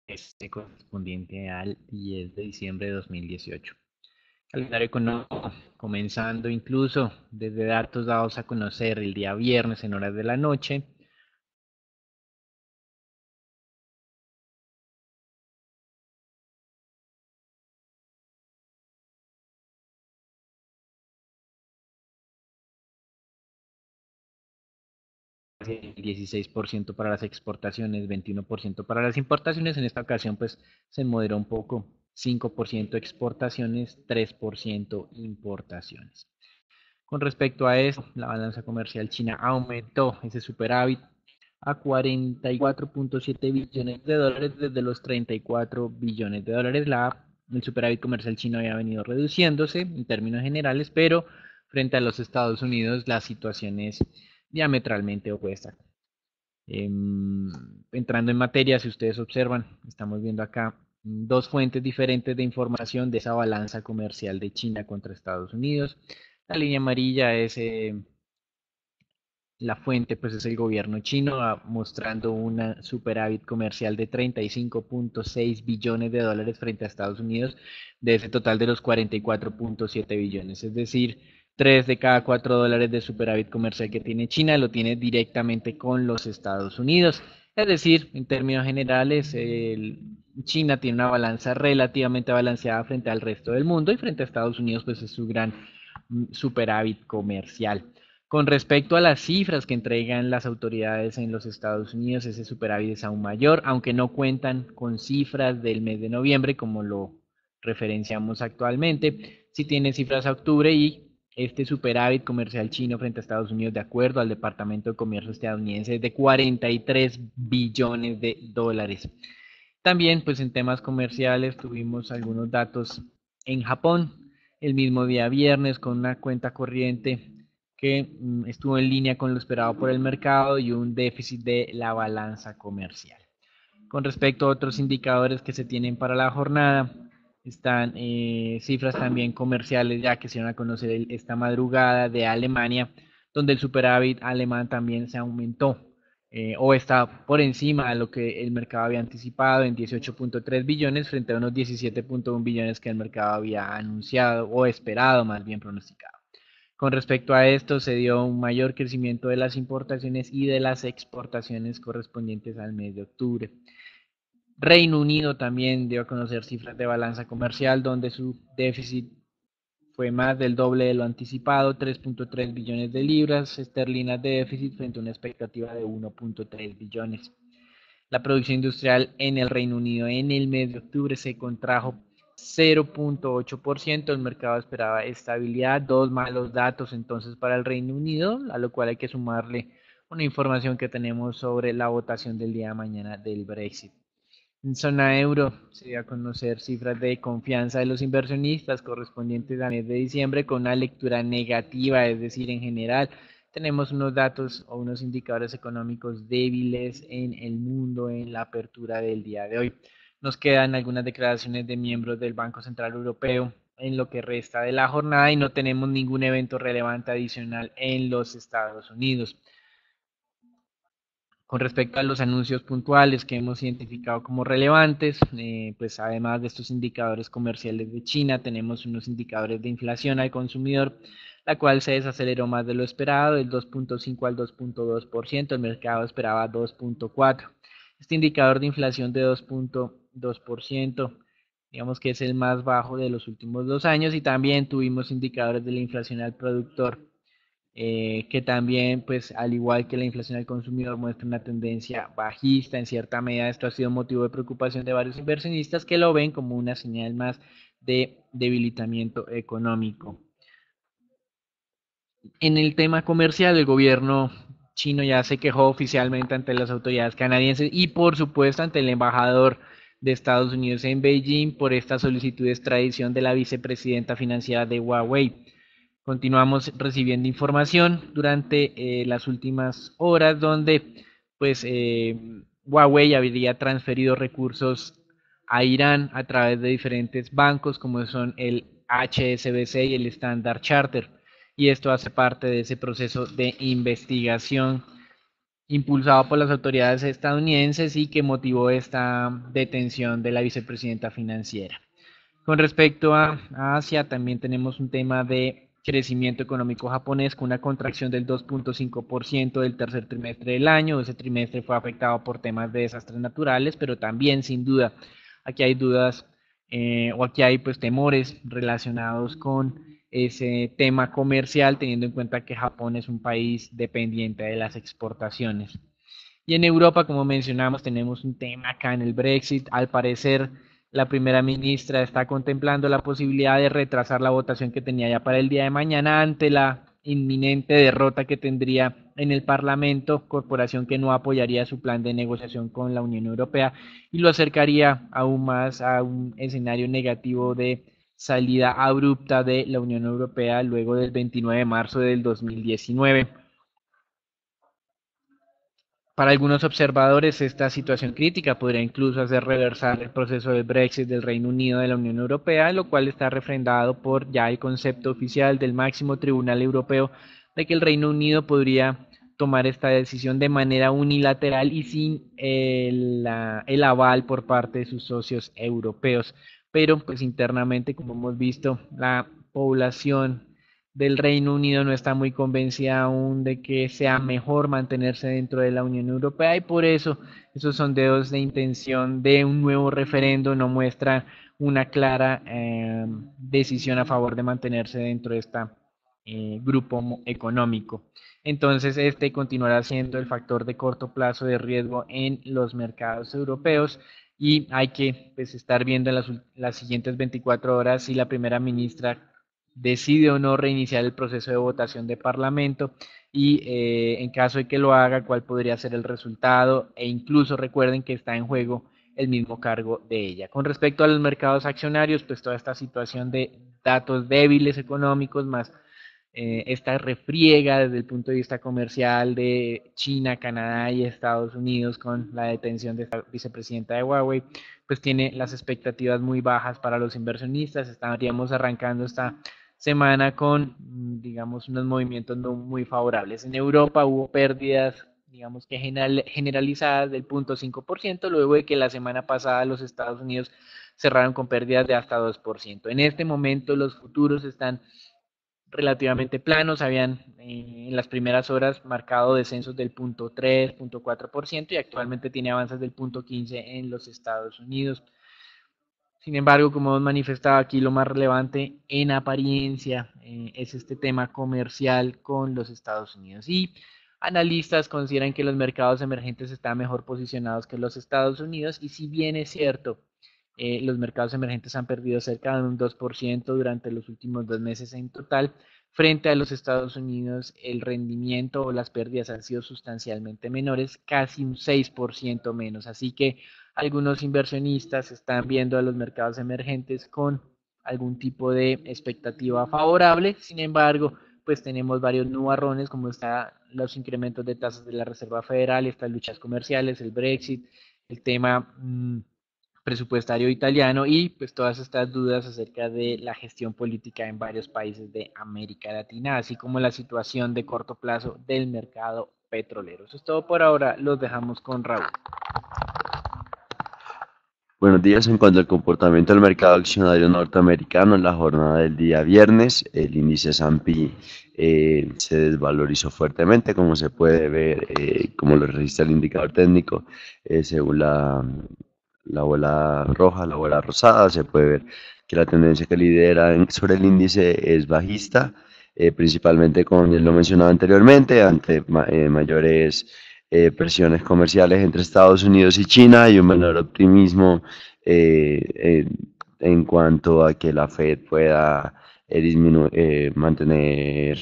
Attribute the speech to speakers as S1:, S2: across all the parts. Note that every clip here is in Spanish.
S1: este correspondiente al 10 de diciembre de 2018. Calendario económico, comenzando incluso desde datos dados a conocer el día viernes en horas de la noche. El 16% para las exportaciones, 21% para las importaciones. En esta ocasión pues se moderó un poco, 5% exportaciones, 3% importaciones. Con respecto a eso, la balanza comercial china aumentó ese superávit a 44.7 billones de dólares desde los 34 billones de dólares. El superávit comercial chino había venido reduciéndose en términos generales, pero frente a los Estados Unidos la situación es diametralmente opuesta. Entrando en materia, si ustedes observan, estamos viendo acá dos fuentes diferentes de información de esa balanza comercial de China contra Estados Unidos. La línea amarilla es la fuente, pues es el gobierno chino mostrando una superávit comercial de 35.6 billones de dólares frente a Estados Unidos de ese total de los 44.7 billones. Es decir, 3 de cada 4 dólares de superávit comercial que tiene China lo tiene directamente con los Estados Unidos. Es decir, en términos generales, China tiene una balanza relativamente balanceada frente al resto del mundo y frente a Estados Unidos pues es su gran superávit comercial. Con respecto a las cifras que entregan las autoridades en los Estados Unidos, ese superávit es aún mayor, aunque no cuentan con cifras del mes de noviembre como lo referenciamos actualmente. Sí tiene cifras a octubre y este superávit comercial chino frente a Estados Unidos, de acuerdo al Departamento de Comercio estadounidense, es de 43 billones de dólares. También, pues en temas comerciales, tuvimos algunos datos en Japón el mismo día viernes con una cuenta corriente que estuvo en línea con lo esperado por el mercado y un déficit de la balanza comercial. Con respecto a otros indicadores que se tienen para la jornada, están cifras también comerciales ya que se van a conocer esta madrugada de Alemania, donde el superávit alemán también se aumentó o está por encima de lo que el mercado había anticipado en 18.3 billones frente a unos 17.1 billones que el mercado había anunciado o esperado, más bien pronosticado. Con respecto a esto, se dio un mayor crecimiento de las importaciones y de las exportaciones correspondientes al mes de octubre. Reino Unido también dio a conocer cifras de balanza comercial donde su déficit fue más del doble de lo anticipado, 3.3 billones de libras esterlinas de déficit frente a una expectativa de 1.3 billones. La producción industrial en el Reino Unido en el mes de octubre se contrajo 0.8%, el mercado esperaba estabilidad, dos malos datos entonces para el Reino Unido, a lo cual hay que sumarle una información que tenemos sobre la votación del día de mañana del Brexit. En zona euro se dio a conocer cifras de confianza de los inversionistas correspondientes al mes de diciembre con una lectura negativa, es decir, en general tenemos unos datos o unos indicadores económicos débiles en el mundo en la apertura del día de hoy. Nos quedan algunas declaraciones de miembros del Banco Central Europeo en lo que resta de la jornada y no tenemos ningún evento relevante adicional en los Estados Unidos. Con respecto a los anuncios puntuales que hemos identificado como relevantes, pues además de estos indicadores comerciales de China, tenemos unos indicadores de inflación al consumidor, la cual se desaceleró más de lo esperado, del 2.5 al 2.2%, el mercado esperaba 2.4%. Este indicador de inflación de 2.2%, digamos que es el más bajo de los últimos 2 años, y también tuvimos indicadores de la inflación al productor que también, pues al igual que la inflación al consumidor, muestra una tendencia bajista. En cierta medida, esto ha sido motivo de preocupación de varios inversionistas que lo ven como una señal más de debilitamiento económico. En el tema comercial, el gobierno chino ya se quejó oficialmente ante las autoridades canadienses y por supuesto ante el embajador de Estados Unidos en Beijing por esta solicitud de extradición de la vicepresidenta financiera de Huawei. Continuamos recibiendo información durante las últimas horas donde pues Huawei habría transferido recursos a Irán a través de diferentes bancos como son el HSBC y el Standard Charter, y esto hace parte de ese proceso de investigación impulsado por las autoridades estadounidenses y que motivó esta detención de la vicepresidenta financiera. Con respecto a Asia, también tenemos un tema de crecimiento económico japonés con una contracción del 2.5% del tercer trimestre del año. Ese trimestre fue afectado por temas de desastres naturales, pero también sin duda aquí hay dudas o aquí hay pues temores relacionados con ese tema comercial, teniendo en cuenta que Japón es un país dependiente de las exportaciones. Y en Europa, como mencionamos, tenemos un tema acá en el Brexit. Al parecer, la primera ministra está contemplando la posibilidad de retrasar la votación que tenía ya para el día de mañana ante la inminente derrota que tendría en el Parlamento, corporación que no apoyaría su plan de negociación con la Unión Europea y lo acercaría aún más a un escenario negativo de salida abrupta de la Unión Europea luego del 29 de marzo del 2019. Para algunos observadores, esta situación crítica podría incluso hacer reversar el proceso del Brexit del Reino Unido de la Unión Europea, lo cual está refrendado por ya el concepto oficial del máximo tribunal europeo de que el Reino Unido podría tomar esta decisión de manera unilateral y sin el aval por parte de sus socios europeos. Pero pues internamente, como hemos visto, la población del Reino Unido no está muy convencida aún de que sea mejor mantenerse dentro de la Unión Europea y por eso esos sondeos de intención de un nuevo referendo no muestran una clara decisión a favor de mantenerse dentro de este grupo económico. Entonces, este continuará siendo el factor de corto plazo de riesgo en los mercados europeos y hay que pues, estar viendo en las siguientes 24 horas si la primera ministra decide o no reiniciar el proceso de votación de Parlamento y en caso de que lo haga, cuál podría ser el resultado e incluso recuerden que está en juego el mismo cargo de ella. Con respecto a los mercados accionarios, pues toda esta situación de datos débiles económicos más esta refriega desde el punto de vista comercial de China, Canadá y Estados Unidos con la detención de esta vicepresidenta de Huawei, pues tiene las expectativas muy bajas para los inversionistas. Estaríamos arrancando esta semana con, digamos, unos movimientos no muy favorables. En Europa hubo pérdidas, digamos que generalizadas del 0.5%, luego de que la semana pasada los Estados Unidos cerraron con pérdidas de hasta 2%. En este momento los futuros están relativamente planos, habían en las primeras horas marcado descensos del 0.3, 0.4% y actualmente tiene avances del 0.15 en los Estados Unidos. Sin embargo, como hemos manifestado aquí, lo más relevante en apariencia es este tema comercial con los Estados Unidos. Y analistas consideran que los mercados emergentes están mejor posicionados que los Estados Unidos. Y si bien es cierto, los mercados emergentes han perdido cerca de un 2% durante los últimos 2 meses en total, frente a los Estados Unidos el rendimiento o las pérdidas han sido sustancialmente menores, casi un 6% menos. Así que algunos inversionistas están viendo a los mercados emergentes con algún tipo de expectativa favorable. Sin embargo, pues tenemos varios nubarrones, como están los incrementos de tasas de la Reserva Federal, estas luchas comerciales, el Brexit, el tema presupuestario italiano y pues todas estas dudas acerca de la gestión política en varios países de América Latina, así como la situación de corto plazo del mercado petrolero. Eso es todo por ahora, los dejamos con Raúl.
S2: Buenos días. En cuanto al comportamiento del mercado accionario norteamericano en la jornada del día viernes, el índice S&P se desvalorizó fuertemente, como se puede ver, como lo registra el indicador técnico, según la bola roja, la bola rosada, se puede ver que la tendencia que lidera sobre el índice es bajista, principalmente, como ya lo mencionaba anteriormente, ante mayores presiones comerciales entre Estados Unidos y China y un menor optimismo en cuanto a que la Fed pueda mantener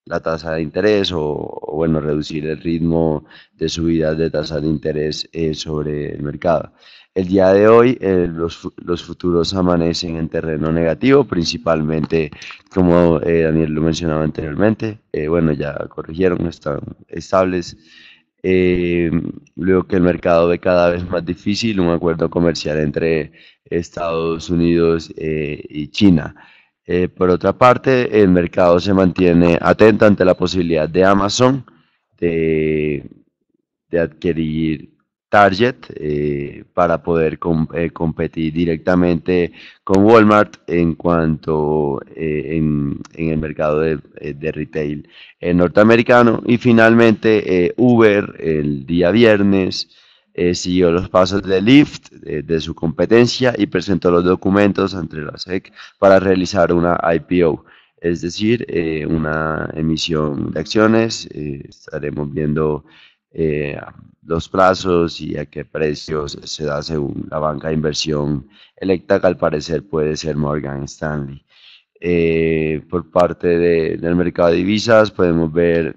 S2: la tasa de interés o, bueno, reducir el ritmo de subidas de tasa de interés sobre el mercado. El día de hoy los futuros amanecen en terreno negativo, principalmente, como Daniel lo mencionaba anteriormente, bueno, ya corrigieron, están estables. Eh, Luego que el mercado ve cada vez más difícil un acuerdo comercial entre Estados Unidos y China. Por otra parte, el mercado se mantiene atento ante la posibilidad de Amazon de de adquirir Target para poder competir directamente con Walmart en cuanto en el mercado de retail norteamericano. Y finalmente Uber el día viernes siguió los pasos de Lyft, de su competencia, y presentó los documentos ante la SEC para realizar una IPO, es decir, una emisión de acciones. Estaremos viendo eh, los plazos y a qué precios se da según la banca de inversión electa, que al parecer puede ser Morgan Stanley. Por parte del mercado de divisas podemos ver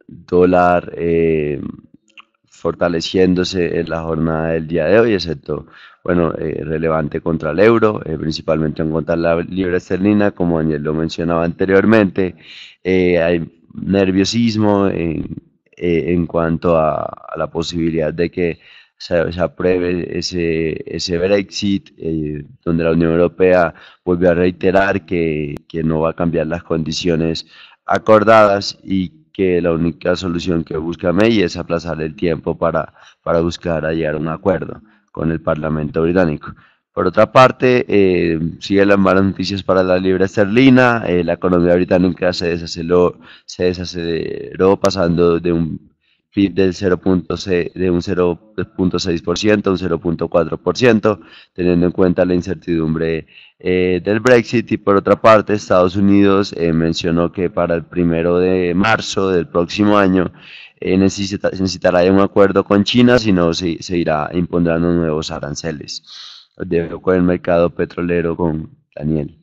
S2: dólar fortaleciéndose en la jornada del día de hoy, excepto, bueno, relevante contra el euro, principalmente en contra de la libra esterlina, como Daniel lo mencionaba anteriormente. Hay nerviosismo en cuanto a la posibilidad de que se apruebe ese Brexit, donde la Unión Europea vuelve a reiterar que no va a cambiar las condiciones acordadas y que la única solución que busca May es aplazar el tiempo para buscar a llegar a un acuerdo con el Parlamento británico. Por otra parte, siguen las malas noticias para la libra esterlina. La economía británica se desaceleró pasando de un PIB del 0.6, de un 0.6% a un 0.4%, teniendo en cuenta la incertidumbre del Brexit. Y por otra parte, Estados Unidos mencionó que para el 1 de marzo del próximo año necesitará un acuerdo con China, si no se irá impondrán nuevos aranceles. Los dejo con el mercado petrolero con Daniel.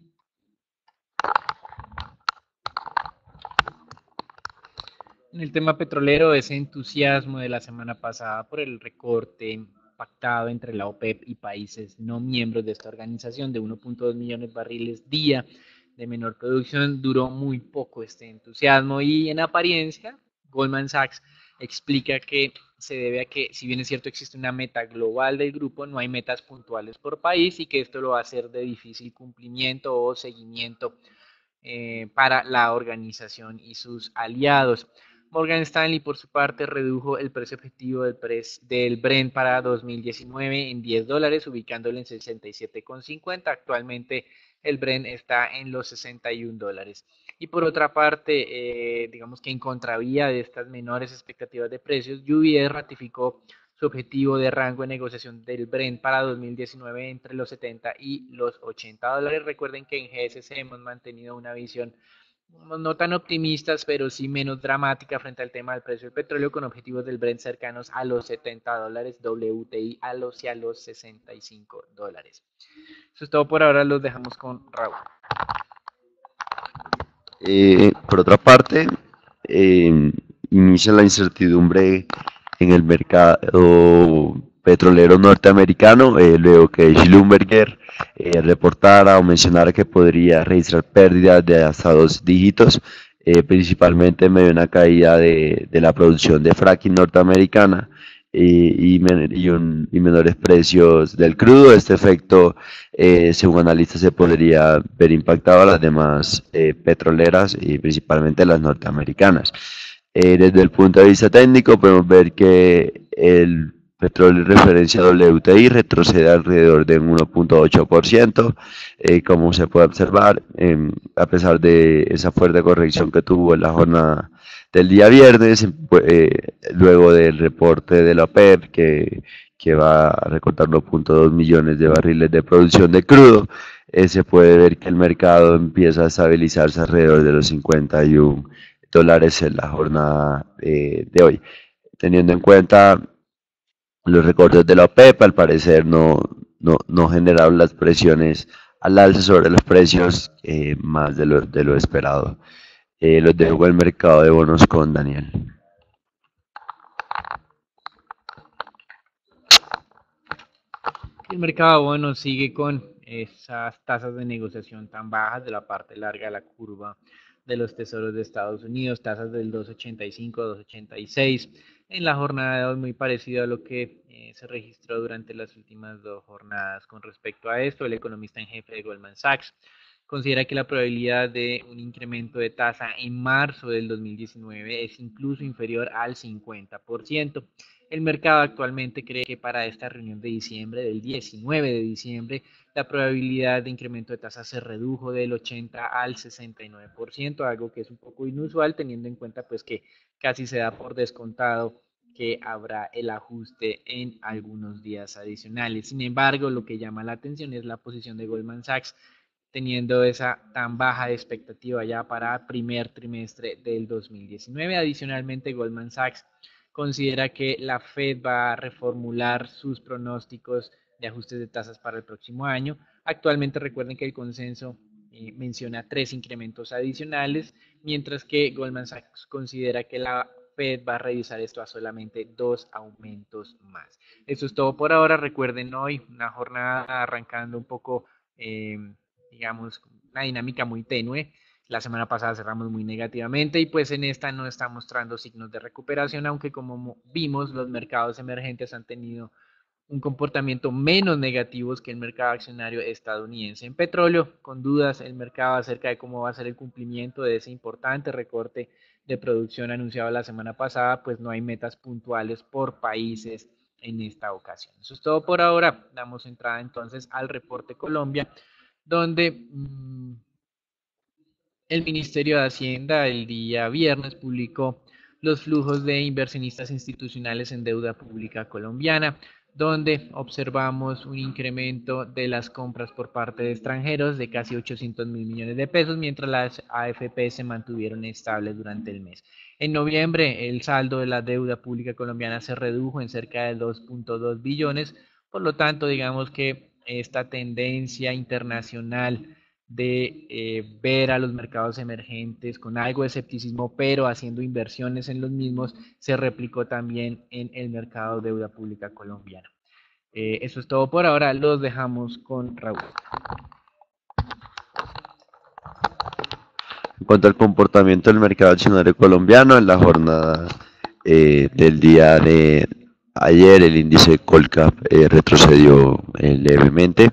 S1: En el tema petrolero, ese entusiasmo de la semana pasada por el recorte pactado entre la OPEP y países no miembros de esta organización de 1.2 millones de barriles día de menor producción duró muy poco este entusiasmo y en apariencia Goldman Sachs explica que se debe a que, si bien es cierto existe una meta global del grupo, no hay metas puntuales por país y que esto lo va a hacer de difícil cumplimiento o seguimiento para la organización y sus aliados. Morgan Stanley, por su parte, redujo el precio objetivo del Brent para 2019 en $10, ubicándolo en 67,50. Actualmente el Brent está en los $61. Y por otra parte, digamos que en contravía de estas menores expectativas de precios, UBS ratificó su objetivo de rango de negociación del Brent para 2019 entre los 70 y los $80. Recuerden que en GSC hemos mantenido una visión no tan optimistas, pero sí menos dramática frente al tema del precio del petróleo, con objetivos del Brent cercanos a los $70, WTI hacia los $65. Eso es todo por ahora, los dejamos con Raúl.
S2: Por otra parte, inicia la incertidumbre en el mercado petrolero norteamericano, luego que Schlumberger reportara o mencionara que podría registrar pérdidas de hasta 2 dígitos, principalmente en medio de una caída de la producción de fracking norteamericana y menores precios del crudo. Este efecto, según analistas, se podría ver impactado a las demás petroleras y principalmente las norteamericanas. Desde el punto de vista técnico, podemos ver que el petróleo referencia WTI retrocede alrededor del 1.8%, como se puede observar, a pesar de esa fuerte corrección que tuvo en la jornada del día viernes, luego del reporte de la OPEP que va a recortar 1.2 millones de barriles de producción de crudo. Se puede ver que el mercado empieza a estabilizarse alrededor de los $51 en la jornada de hoy. Teniendo en cuenta los recortes de la OPEP, al parecer no generaron las presiones al alza sobre los precios más de lo esperado. Los dejo el mercado de bonos con Daniel.
S1: El mercado bueno sigue con esas tasas de negociación tan bajas de la parte larga de la curva de los tesoros de Estados Unidos, tasas del 2.85, 2.86 en la jornada de hoy, muy parecido a lo que se registró durante las últimas dos jornadas. Con respecto a esto, el economista en jefe de Goldman Sachs considera que la probabilidad de un incremento de tasa en marzo del 2019 es incluso inferior al 50%. El mercado actualmente cree que para esta reunión de diciembre, del 19 de diciembre, la probabilidad de incremento de tasa se redujo del 80 al 69%, algo que es un poco inusual teniendo en cuenta pues que casi se da por descontado que habrá el ajuste en algunos días adicionales. Sin embargo, lo que llama la atención es la posición de Goldman Sachs, teniendo esa tan baja expectativa ya para primer trimestre del 2019. Adicionalmente, Goldman Sachs considera que la Fed va a reformular sus pronósticos de ajustes de tasas para el próximo año. Actualmente recuerden que el consenso menciona 3 incrementos adicionales, mientras que Goldman Sachs considera que la Fed va a revisar esto a solamente 2 aumentos más. Eso es todo por ahora. Recuerden hoy una jornada arrancando un poco, digamos, una dinámica muy tenue. La semana pasada cerramos muy negativamente y pues en esta no está mostrando signos de recuperación, aunque como vimos los mercados emergentes han tenido un comportamiento menos negativo que el mercado accionario estadounidense. En petróleo, con dudas el mercado acerca de cómo va a ser el cumplimiento de ese importante recorte de producción anunciado la semana pasada, pues no hay metas puntuales por países en esta ocasión. Eso es todo por ahora. Damos entrada entonces al reporte Colombia, donde el Ministerio de Hacienda el día viernes publicó los flujos de inversionistas institucionales en deuda pública colombiana, donde observamos un incremento de las compras por parte de extranjeros de casi 800.000 millones de pesos, mientras las AFP se mantuvieron estables durante el mes. En noviembre, el saldo de la deuda pública colombiana se redujo en cerca de 2.2 billones, por lo tanto, digamos que esta tendencia internacional de ver a los mercados emergentes con algo de escepticismo, pero haciendo inversiones en los mismos, se replicó también en el mercado de deuda pública colombiano. Eso es todo por ahora, los dejamos con Raúl.
S2: En cuanto al comportamiento del mercado accionario colombiano, en la jornada del día de ayer, el índice Colcap retrocedió levemente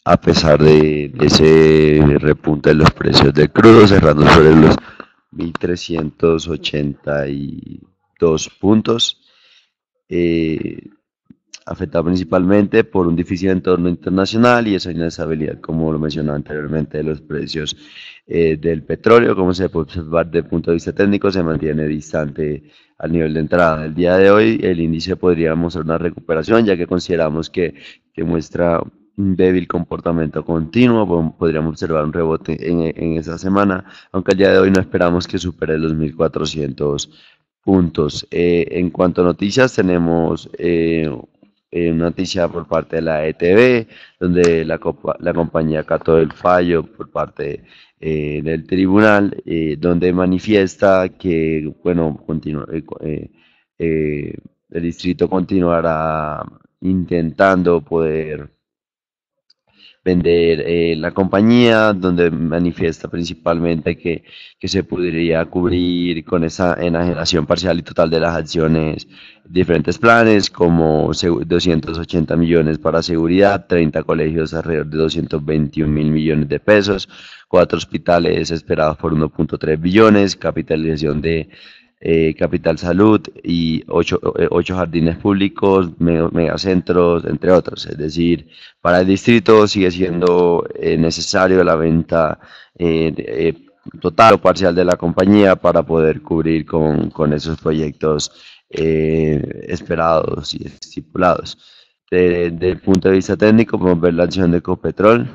S2: a pesar de ese repunte de los precios del crudo, cerrando sobre los 1.382 puntos, afectado principalmente por un difícil entorno internacional y esa inestabilidad, como lo mencionaba anteriormente, de los precios del petróleo. Como se puede observar desde el punto de vista técnico, se mantiene distante al nivel de entrada. El día de hoy el índice podría mostrar una recuperación, ya que consideramos que muestra un débil comportamiento continuo. Podríamos observar un rebote en esa semana, aunque el día de hoy no esperamos que supere los 1.400 puntos. En cuanto a noticias, tenemos una noticia por parte de la ETB, donde la compañía acató el fallo por parte del tribunal, donde manifiesta que, bueno, el distrito continuará intentando poder vender la compañía, donde manifiesta principalmente que se podría cubrir con esa enajenación parcial y total de las acciones diferentes planes, como 280 millones para seguridad, 30 colegios alrededor de 221.000 millones de pesos, 4 hospitales esperados por 1.3 billones, capitalización de Capital Salud y 8 jardines públicos, megacentros, entre otros. Es decir, para el distrito sigue siendo necesario la venta total o parcial de la compañía para poder cubrir con esos proyectos esperados y estipulados. Desde el punto de vista técnico, podemos ver la acción de Ecopetrol,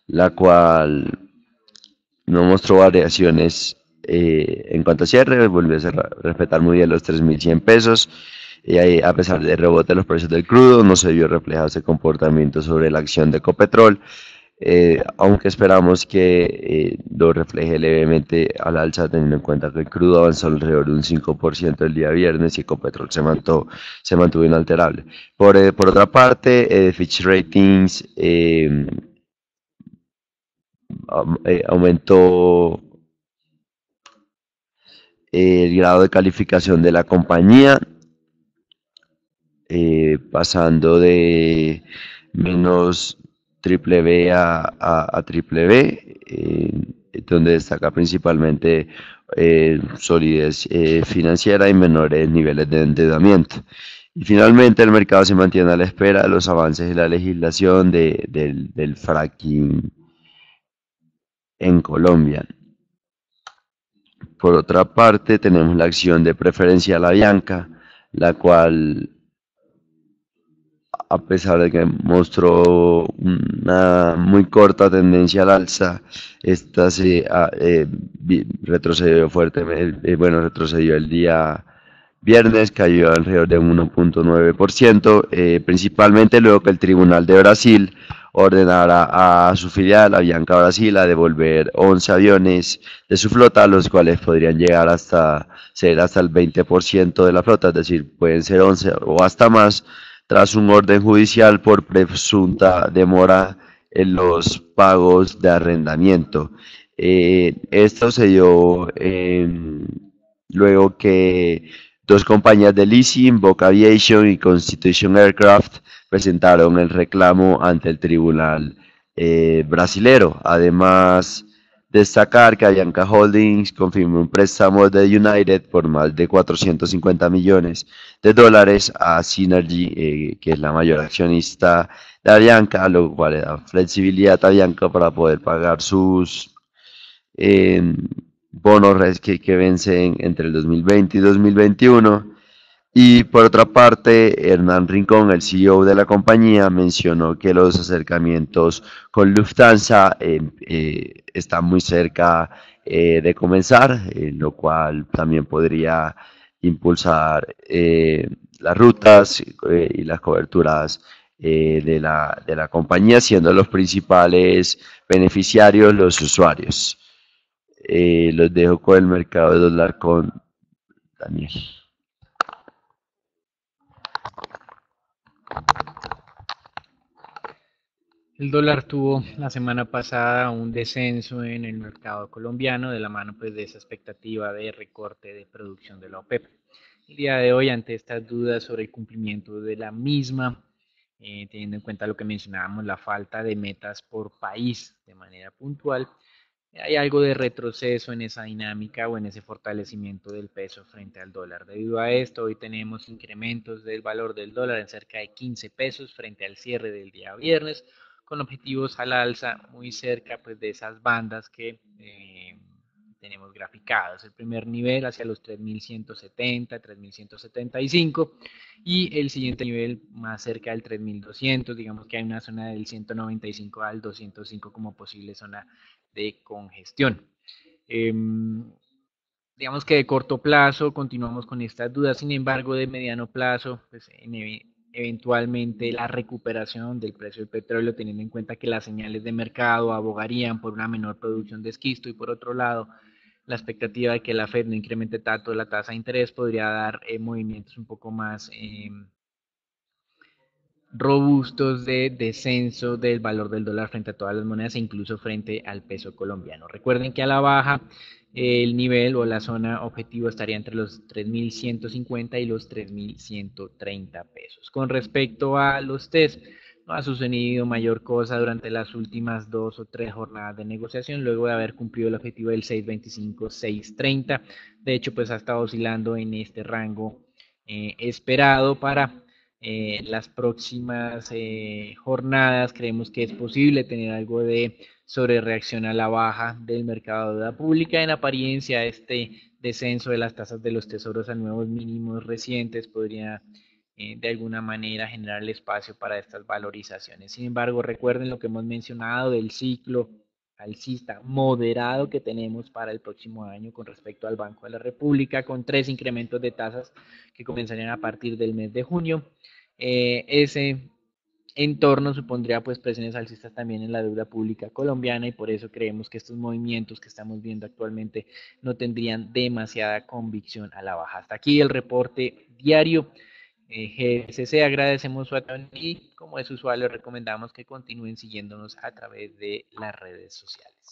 S2: la cual no mostró variaciones en cuanto a cierre, volvió a respetar muy bien los 3.100 pesos. Y ahí, a pesar del rebote de los precios del crudo, no se vio reflejado ese comportamiento sobre la acción de Ecopetrol, aunque esperamos que lo refleje levemente al alza, teniendo en cuenta que el crudo avanzó alrededor de un 5% el día viernes y Ecopetrol se mantuvo inalterable. Por otra parte, Fitch Ratings aumentó el grado de calificación de la compañía, pasando de menos triple B a triple B, donde destaca principalmente solidez financiera y menores niveles de endeudamiento. Y finalmente el mercado se mantiene a la espera de los avances de la legislación del fracking en Colombia. Por otra parte, tenemos la acción de preferencia a la Bianca, la cual, a pesar de que mostró una muy corta tendencia al alza, esta retrocedió fuertemente, bueno, retrocedió el día viernes, cayó alrededor de 1,9%, principalmente luego que el Tribunal de Brasil ordenara a su filial, Avianca Brasil, a devolver 11 aviones de su flota, los cuales podrían llegar hasta ser hasta el 20% de la flota, es decir, pueden ser 11 o hasta más, tras un orden judicial por presunta demora en los pagos de arrendamiento. Esto se dio luego que dos compañías de leasing, Boca Aviation y Constitution Aircraft, presentaron el reclamo ante el tribunal brasilero. Además, destacar que Avianca Holdings confirmó un préstamo de United por más de 450 millones de dólares a Synergy, que es la mayor accionista de Avianca, lo cual le da flexibilidad a Avianca para poder pagar sus eh, bonos que vencen entre el 2020 y 2021. Y por otra parte, Hernán Rincón, el CEO de la compañía, mencionó que los acercamientos con Lufthansa están muy cerca de comenzar, lo cual también podría impulsar las rutas y las coberturas de la compañía, siendo los principales beneficiarios los usuarios. Los dejo con el mercado de dólar con Daniel.
S1: El dólar tuvo la semana pasada un descenso en el mercado colombiano de la mano pues de esa expectativa de recorte de producción de la OPEP. El día de hoy, ante estas dudas sobre el cumplimiento de la misma, teniendo en cuenta lo que mencionábamos, la falta de metas por país de manera puntual, hay algo de retroceso en esa dinámica o en ese fortalecimiento del peso frente al dólar. Debido a esto, hoy tenemos incrementos del valor del dólar en cerca de 15 pesos frente al cierre del día viernes, con objetivos al alza muy cerca pues, de esas bandas que tenemos graficadas. El primer nivel hacia los 3.170, 3.175 y el siguiente nivel más cerca del 3.200. Digamos que hay una zona del 195 al 205 como posible zona de congestión. Eh, digamos que de corto plazo continuamos con estas dudas, sin embargo de mediano plazo, pues eventualmente la recuperación del precio del petróleo, teniendo en cuenta que las señales de mercado abogarían por una menor producción de esquisto y por otro lado la expectativa de que la Fed no incremente tanto la tasa de interés podría dar movimientos un poco más robustos de descenso del valor del dólar frente a todas las monedas e incluso frente al peso colombiano. Recuerden que a la baja el nivel o la zona objetivo estaría entre los 3.150 y los 3.130 pesos. Con respecto a los test, no ha sucedido mayor cosa durante las últimas 2 o 3 jornadas de negociación, luego de haber cumplido el objetivo del 6.25-6.30. De hecho, pues ha estado oscilando en este rango esperado para las próximas jornadas. Creemos que es posible tener algo de sobre reacción a la baja del mercado de deuda pública. En apariencia, este descenso de las tasas de los tesoros a nuevos mínimos recientes podría de alguna manera generar el espacio para estas valorizaciones. Sin embargo, recuerden lo que hemos mencionado del ciclo alcista moderado que tenemos para el próximo año con respecto al Banco de la República, con 3 incrementos de tasas que comenzarían a partir del mes de junio. Ese entorno supondría pues presiones alcistas también en la deuda pública colombiana y por eso creemos que estos movimientos que estamos viendo actualmente no tendrían demasiada convicción a la baja. Hasta aquí el reporte diario. GSC, agradecemos su atención y como es usual les recomendamos que continúen siguiéndonos a través de las redes sociales.